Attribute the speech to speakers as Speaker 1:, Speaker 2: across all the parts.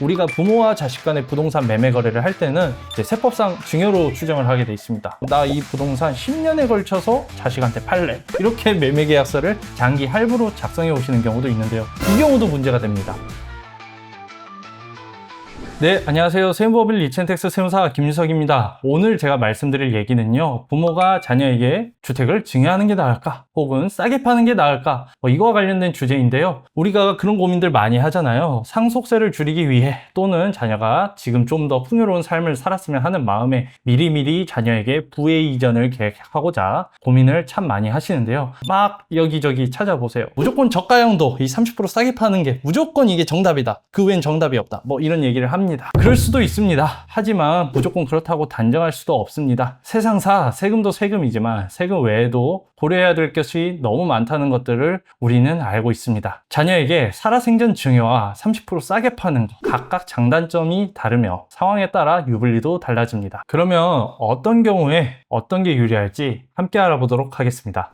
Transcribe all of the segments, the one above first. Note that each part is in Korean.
Speaker 1: 우리가 부모와 자식 간의 부동산 매매 거래를 할 때는 이제 세법상 증여로 추정을 하게 돼 있습니다. 나 이 부동산 10년에 걸쳐서 자식한테 팔래. 이렇게 매매 계약서를 장기 할부로 작성해 오시는 경우도 있는데요. 이 경우도 문제가 됩니다. 네, 안녕하세요. 세무법인 리첸텍스 세무사 김유석입니다. 오늘 제가 말씀드릴 얘기는요, 부모가 자녀에게 주택을 증여하는 게 나을까? 혹은 싸게 파는 게 나을까? 이거와 관련된 주제인데요. 우리가 그런 고민들 많이 하잖아요. 상속세를 줄이기 위해 또는 자녀가 지금 좀 더 풍요로운 삶을 살았으면 하는 마음에 미리미리 자녀에게 부의 이전을 계획하고자 고민을 참 많이 하시는데요. 막 여기저기 찾아보세요. 무조건 저가형도 이 30% 싸게 파는 게 무조건 이게 정답이다. 그 외엔 정답이 없다. 이런 얘기를 합니다. 그럴 수도 있습니다. 하지만 무조건 그렇다고 단정할 수도 없습니다. 세상사 세금도 세금이지만 세금 외에도 고려해야 될 것이 너무 많다는 것들을 우리는 알고 있습니다. 자녀에게 살아생전 증여와 30% 싸게 파는 것, 각각 장단점이 다르며 상황에 따라 유불리도 달라집니다. 그러면 어떤 경우에 어떤 게 유리할지 함께 알아보도록 하겠습니다.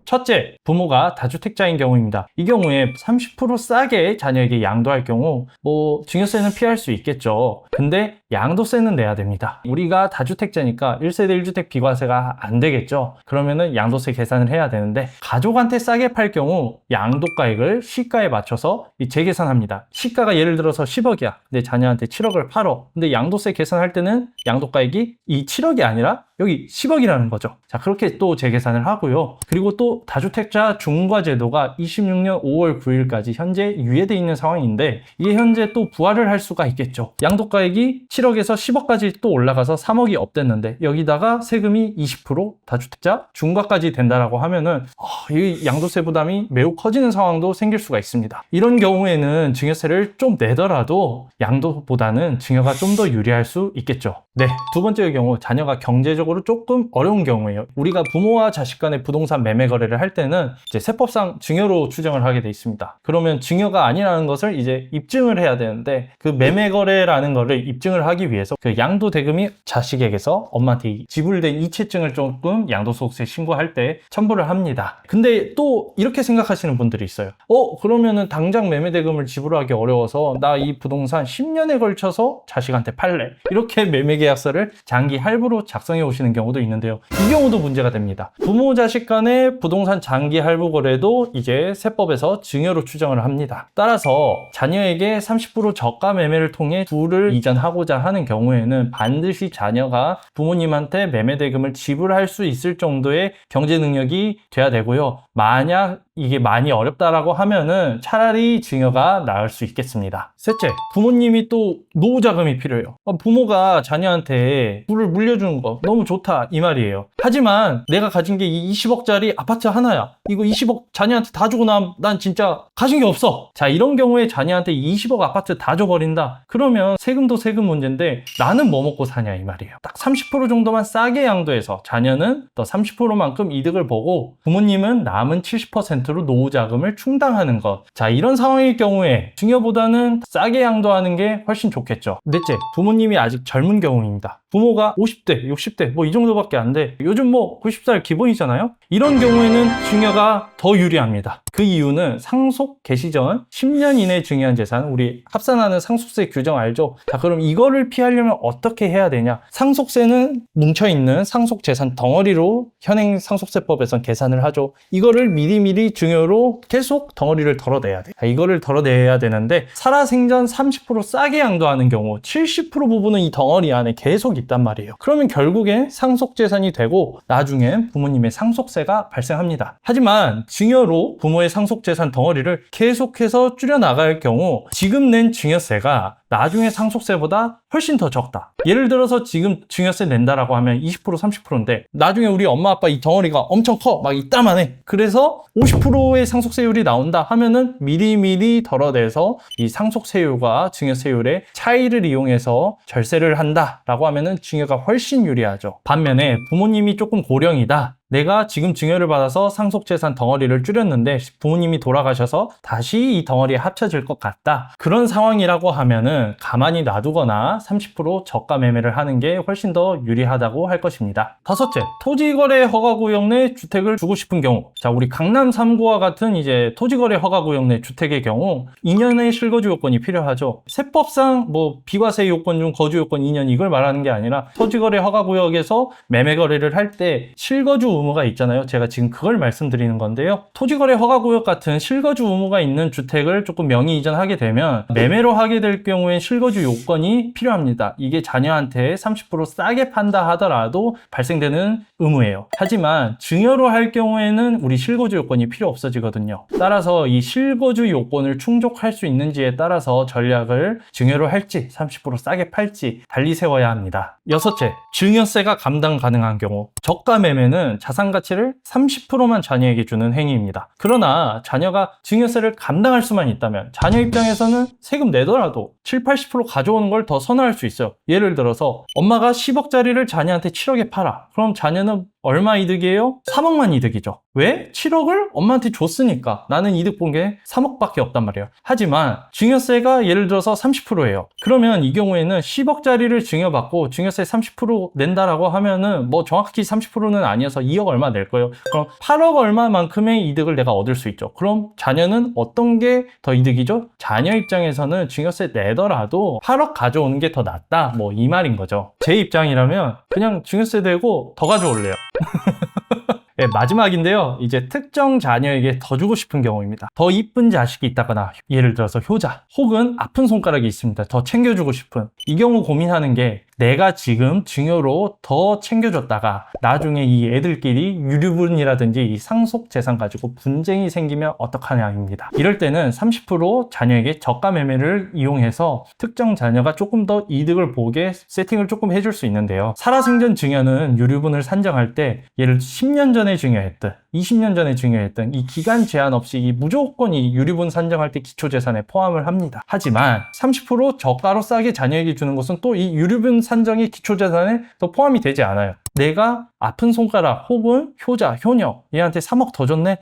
Speaker 1: 첫째, 부모가 다주택자인 경우입니다. 이 경우에 30% 싸게 자녀에게 양도할 경우 증여세는 피할 수 있겠죠. 근데 양도세는 내야 됩니다. 우리가 다주택자니까 1세대 1주택 비과세가 안 되겠죠. 그러면은 양도세 계산을 해야 되는데, 가족한테 싸게 팔 경우 양도가액을 시가에 맞춰서 재계산합니다. 시가가 예를 들어서 10억이야. 근데 자녀한테 7억을 팔어. 근데 양도세 계산할 때는 양도가액이 이 7억이 아니라 여기 10억이라는 거죠. 자, 그렇게 또 재계산을 하고요. 그리고 또 다주택자 중과 제도가 26년 5월 9일까지 현재 유예되어 있는 상황인데, 이게 현재 또 부활을 할 수가 있겠죠. 양도가액이 7억에서 10억까지 또 올라가서 3억이 업됐는데 여기다가 세금이 20% 다주택자 중과까지 된다라고 하면은 이 양도세 부담이 매우 커지는 상황도 생길 수가 있습니다. 이런 경우에는 증여세를 좀 내더라도 양도보다는 증여가 좀 더 유리할 수 있겠죠. 네, 두 번째 경우, 자녀가 경제적으로 조금 어려운 경우예요. 우리가 부모와 자식 간의 부동산 매매 거래를 할 때는 이제 세법상 증여로 추정을 하게 돼 있습니다. 그러면 증여가 아니라는 것을 이제 입증을 해야 되는데, 그 매매 거래라는 거를 입증을 하기 위해서 그 양도 대금이 자식에게서 엄마한테 지불된 이체증을 조금 양도소득세 신고할 때 첨부를 합니다. 근데 또 이렇게 생각하시는 분들이 있어요. 그러면은 당장 매매 대금을 지불하기 어려워서 나 이 부동산 10년에 걸쳐서 자식한테 팔래. 이렇게 매매 계약서를 장기 할부로 작성해 오시는 경우도 있는데요. 이 경우도 문제가 됩니다. 부모 자식 간의 부동산 장기 할부 거래도 이제 세법에서 증여로 추정을 합니다. 따라서 자녀에게 30% 저가 매매를 통해 부를 이전하고자 하는 경우에는 반드시 자녀가 부모님한테 매매 대금을 지불할 수 있을 정도의 경제 능력이 돼야 되고요. 만약 이게 많이 어렵다라고 하면은 차라리 증여가 나을 수 있겠습니다. 셋째, 부모님이 또 노후 자금이 필요해요. 부모가 자녀한테 부를 물려주는 거 너무 좋다 이 말이에요. 하지만 내가 가진 게 이 20억짜리 아파트 하나야. 이거 20억 자녀한테 다 주고 난 진짜 가진 게 없어. 자, 이런 경우에 자녀한테 20억 아파트 다 줘버린다. 그러면 세금도 세금 문제인데 나는 뭐 먹고 사냐 이 말이에요. 딱 30% 정도만 싸게 양도해서 자녀는 또 30%만큼 이득을 보고 부모님은 남은 70%로 노후 자금을 충당하는 것. 자, 이런 상황일 경우에 증여보다는 싸게 양도하는 게 훨씬 좋겠죠. 넷째, 부모님이 아직 젊은 경우입니다. 부모가 50대, 60대 이 정도밖에 안 돼. 요즘 90살 기본이잖아요. 이런 경우에는 증여가 더 유리합니다. 그 이유는 상속 개시 전 10년 이내 증여한 재산, 우리 합산하는 상속세 규정 알죠? 자, 그럼 이거를 피하려면 어떻게 해야 되냐? 상속세는 뭉쳐있는 상속재산 덩어리로 현행 상속세법에선 계산을 하죠. 이거를 미리미리 증여로 계속 덩어리를 덜어내야 돼. 자, 이거를 덜어내야 되는데 살아생전 30% 싸게 양도하는 경우 70% 부분은 이 덩어리 안에 계속 있단 말이에요. 그러면 결국엔 상속재산이 되고 나중엔 부모님의 상속세가 발생합니다. 하지만 증여로 부모의 상속재산 덩어리를 계속해서 줄여나갈 경우 지금 낸 증여세가 나중에 상속세보다 훨씬 더 적다. 예를 들어서 지금 증여세 낸다라고 하면 20% 30%인데 나중에 우리 엄마 아빠 이 덩어리가 엄청 커. 막 이따만해. 그래서 50%의 상속세율이 나온다 하면은 미리미리 덜어내서 이 상속세율과 증여세율의 차이를 이용해서 절세를 한다라고 하면은 증여가 훨씬 유리하죠. 반면에 부모님이 조금 고령이다. 내가 지금 증여를 받아서 상속재산 덩어리를 줄였는데 부모님이 돌아가셔서 다시 이 덩어리에 합쳐질 것 같다. 그런 상황이라고 하면은 경우에는 가만히 놔두거나 30% 저가 매매를 하는 게 훨씬 더 유리하다고 할 것입니다. 다섯째, 토지거래 허가구역 내 주택을 주고 싶은 경우. 자, 우리 강남 3구와 같은 이제 토지거래 허가구역 내 주택의 경우 2년의 실거주 요건이 필요하죠. 세법상 뭐 비과세 요건 중 거주 요건 2년 이걸 말하는 게 아니라 토지거래 허가구역에서 매매 거래를 할 때 실거주 의무가 있잖아요. 제가 지금 그걸 말씀드리는 건데요. 토지거래 허가구역 같은 실거주 의무가 있는 주택을 조금 명의 이전하게 되면 매매로 하게 될 경우엔 실거주 요건이 필요합니다. 이게 자녀한테 30% 싸게 판다 하더라도 발생되는 의무예요. 하지만 증여로 할 경우에는 우리 실거주 요건이 필요 없어지거든요. 따라서 이 실거주 요건을 충족할 수 있는지에 따라서 전략을 증여로 할지 30% 싸게 팔지 달리 세워야 합니다. 여섯째, 증여세가 감당 가능한 경우. 저가 매매는 자산 가치를 30%만 자녀에게 주는 행위입니다. 그러나 자녀가 증여세를 감당할 수만 있다면 자녀 입장에서는 세금 내더라도 7, 80% 가져오는 걸 더 선호할 수 있어요. 예를 들어서 엄마가 10억짜리를 자녀한테 7억에 팔아. 그럼 자녀는 얼마 이득이에요? 3억만 이득이죠. 왜? 7억을 엄마한테 줬으니까 나는 이득 본 게 3억밖에 없단 말이에요. 하지만 증여세가 예를 들어서 30%예요. 그러면 이 경우에는 10억짜리를 증여받고 증여세 30% 낸다라고 하면은 뭐 정확히 30%는 아니어서 2억 얼마 낼 거예요. 그럼 8억 얼마만큼의 이득을 내가 얻을 수 있죠. 그럼 자녀는 어떤 게 더 이득이죠? 자녀 입장에서는 증여세 내더라도 8억 가져오는 게 더 낫다. 뭐 이 말인 거죠. 제 입장이라면 그냥 증여세 내고 더 가져올래요. 네, 마지막인데요. 이제 특정 자녀에게 더 주고 싶은 경우입니다. 더 이쁜 자식이 있다거나 예를 들어서 효자 혹은 아픈 손가락이 있습니다. 더 챙겨주고 싶은 이 경우 고민하는 게 내가 지금 증여로 더 챙겨줬다가 나중에 이 애들끼리 유류분이라든지 이 상속 재산 가지고 분쟁이 생기면 어떡하냐입니다. 이럴 때는 30% 자녀에게 저가 매매를 이용해서 특정 자녀가 조금 더 이득을 보게 세팅을 조금 해줄 수 있는데요. 살아생전 증여는 유류분을 산정할 때 예를 들어 10년 전에 증여했든 20년 전에 증여했든 이 기간 제한 없이 이 무조건 이 유류분 산정할 때 기초재산에 포함을 합니다. 하지만 30% 저가로 싸게 자녀에게 주는 것은 또 이 유류분 산정이 기초재산에 더 포함이 되지 않아요. 내가 아픈 손가락 혹은 효자, 효녀 얘한테 3억 더 줬네? 야,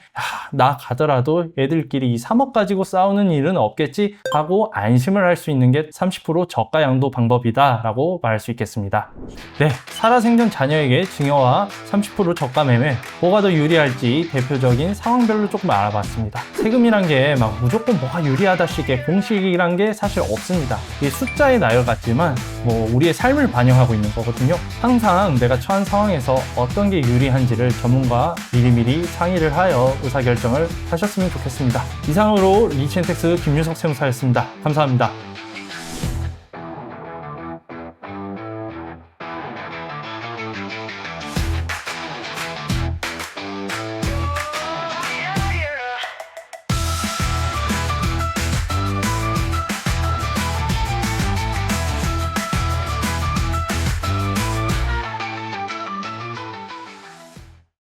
Speaker 1: 나 가더라도 애들끼리 이 3억 가지고 싸우는 일은 없겠지 하고 안심을 할 수 있는 게 30% 저가 양도 방법이다 라고 말할 수 있겠습니다. 네, 살아생전 자녀에게 증여와 30% 저가 매매 뭐가 더 유리할지 대표적인 상황별로 조금 알아봤습니다. 세금이란 게 막 무조건 뭐가 유리하다식의 공식이란 게 사실 없습니다. 이게 숫자의 나열 같지만 뭐 우리의 삶을 반영하고 있는 거거든요. 항상 내가 처한 상황에서 어떤 게 유리한지를 전문가와 미리미리 상의를 하여 의사결정을 하셨으면 좋겠습니다. 이상으로 리치앤텍스 김유석 세무사였습니다. 감사합니다.